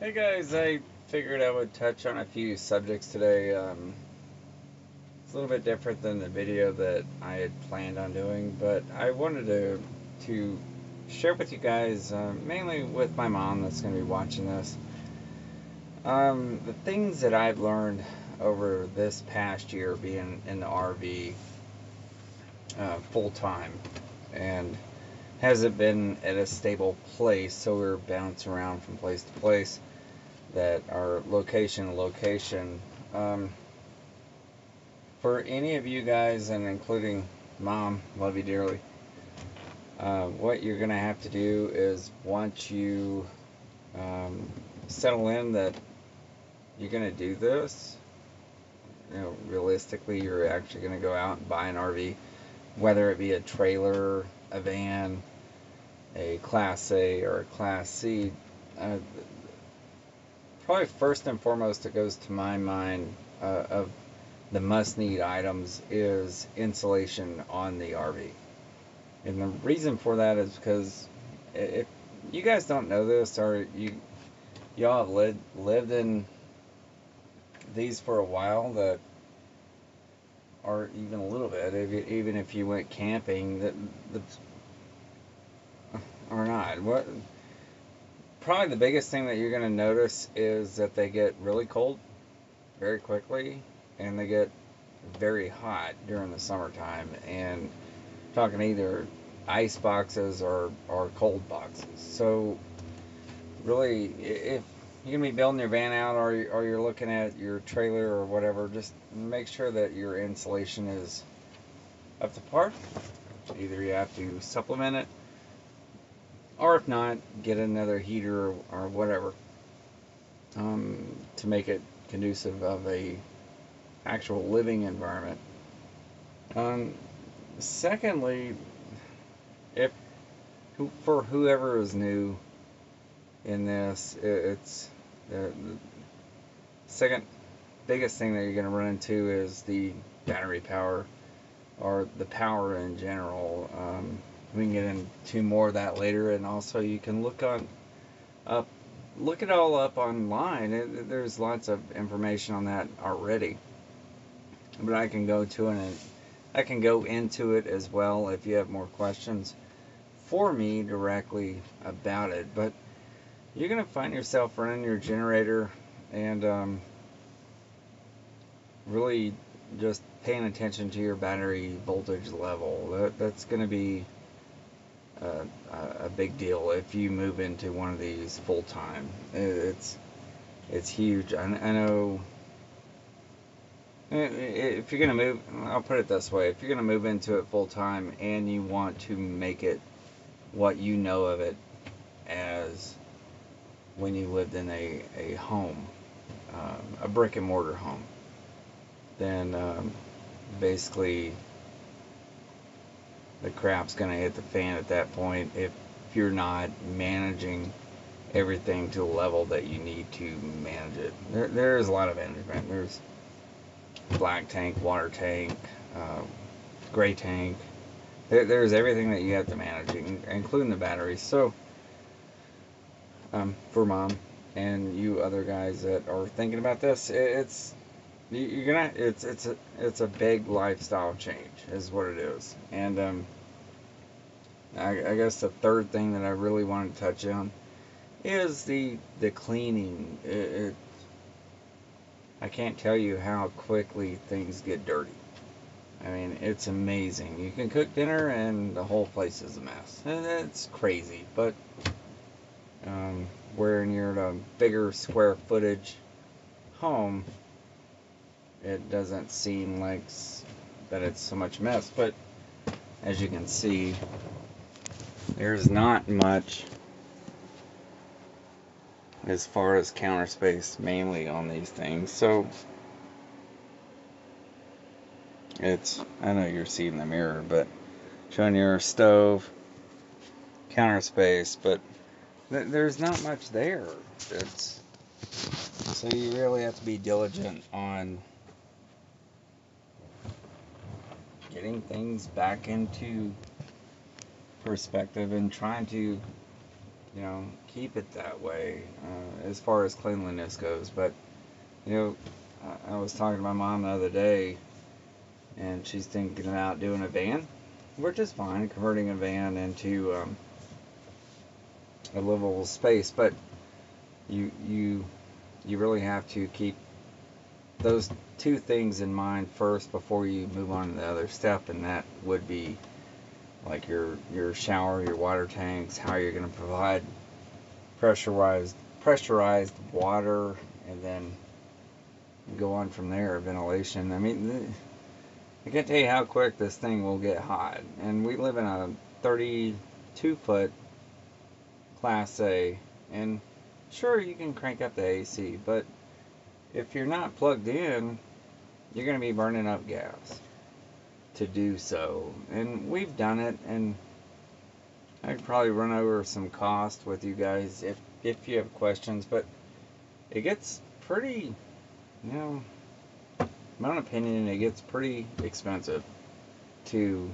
Hey guys, I figured I would touch on a few subjects today. It's a little bit different than the video that I had planned on doing, but I wanted to share with you guys, mainly with my mom that's going to be watching this, the things that I've learned over this past year being in the RV full time, and hasn't been at a stable place, so we're bouncing around from place to place that are location to location. Um, for any of you guys, and including mom, love you dearly, what you're going to have to do is once you um, settle in that you're going to do this, realistically, you're actually going to go out and buy an RV, whether it be a trailer, a van, a Class A, or a Class C. Uh, Probably first and foremost that goes to my mind of the must need items is insulation on the RV. And the reason for that is because if you guys don't know this, or y'all have lived in these for a while, that or even a little bit, even if you went camping, that the or not, what probably the biggest thing that you're going to notice is that they get really cold very quickly, and they get very hot during the summertime. And talking either ice boxes or cold boxes. So really, if you're gonna be building your van out, or you're looking at your trailer or whatever, just make sure that your insulation is up to par. Either you have to supplement it, or if not, get another heater or whatever, to make it conducive of a actual living environment. Um, Secondly, if for whoever is new in this, it's the second biggest thing that you're going to run into is the battery power, or the power in general. We can get into more of that later, and also you can up look it all up online. There's lots of information on that already, but I can go into it as well if you have more questions for me directly about it. But you're going to find yourself running your generator, and really just paying attention to your battery voltage level. That's going to be a, a big deal if you move into one of these full time. It's huge. I know if you're going to move, I'll put it this way: if you're going to move into it full time and you want to make it what you know of it as when you lived in a home, a brick and mortar home, then basically the crap's going to hit the fan at that point if you're not managing everything to the level that you need to manage it. There's a lot of management. There's black tank, water tank, uh, gray tank. There's everything that you have to manage, including the batteries. So, for mom and you other guys that are thinking about this, you're gonna it's a big lifestyle change, is what it is. And I guess the third thing that I really want to touch on is the cleaning. I can't tell you how quickly things get dirty. I mean, it's amazing. You can cook dinner and the whole place is a mess, and it's crazy. But um, where you're in a bigger square footage home, it doesn't seem like that it's so much mess. But as you can see, there's not much as far as counter space mainly on these things. So I know you're seeing the mirror, but showing your stove, counter space, but there's not much there. It's So you really have to be diligent on getting things back into perspective and trying to, you know, keep it that way as far as cleanliness goes. But, you know, I was talking to my mom the other day, and she's thinking about doing a van, which is fine, converting a van into a livable space. But you really have to keep those two things in mind first before you move on to the other step, and that would be like your shower, your water tanks, how you're going to provide pressurized water, and then go on from there. Ventilation. I mean, I can't tell you how quick this thing will get hot, and we live in a 32-foot Class A, and sure, you can crank up the AC, but if you're not plugged in, you're going to be burning up gas to do so. And we've done it, and I'd probably run over some cost with you guys if you have questions, but it gets pretty, you know, in my own opinion, it gets pretty expensive to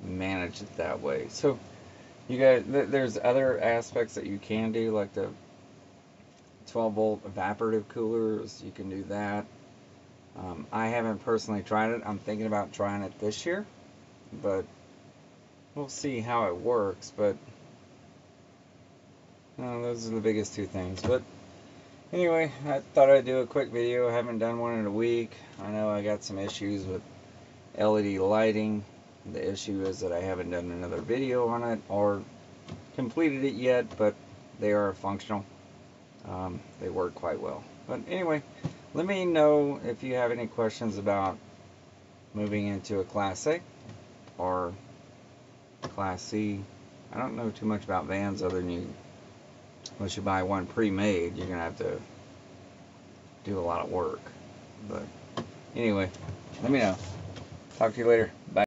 manage it that way. So you guys, there's other aspects that you can do, like the 12-volt evaporative coolers. You can do that. I haven't personally tried it. I'm thinking about trying it this year, but we'll see how it works. But those are the biggest two things. But anyway, I thought I'd do a quick video. I haven't done one in a week. I know I got some issues with LED lighting. The issue is that I haven't done another video on it or completed it yet, but they are functional. They work quite well. But anyway, let me know if you have any questions about moving into a Class A or Class C. I don't know too much about vans other than unless you buy one pre-made, you're going to have to do a lot of work. But anyway, let me know. Talk to you later. Bye.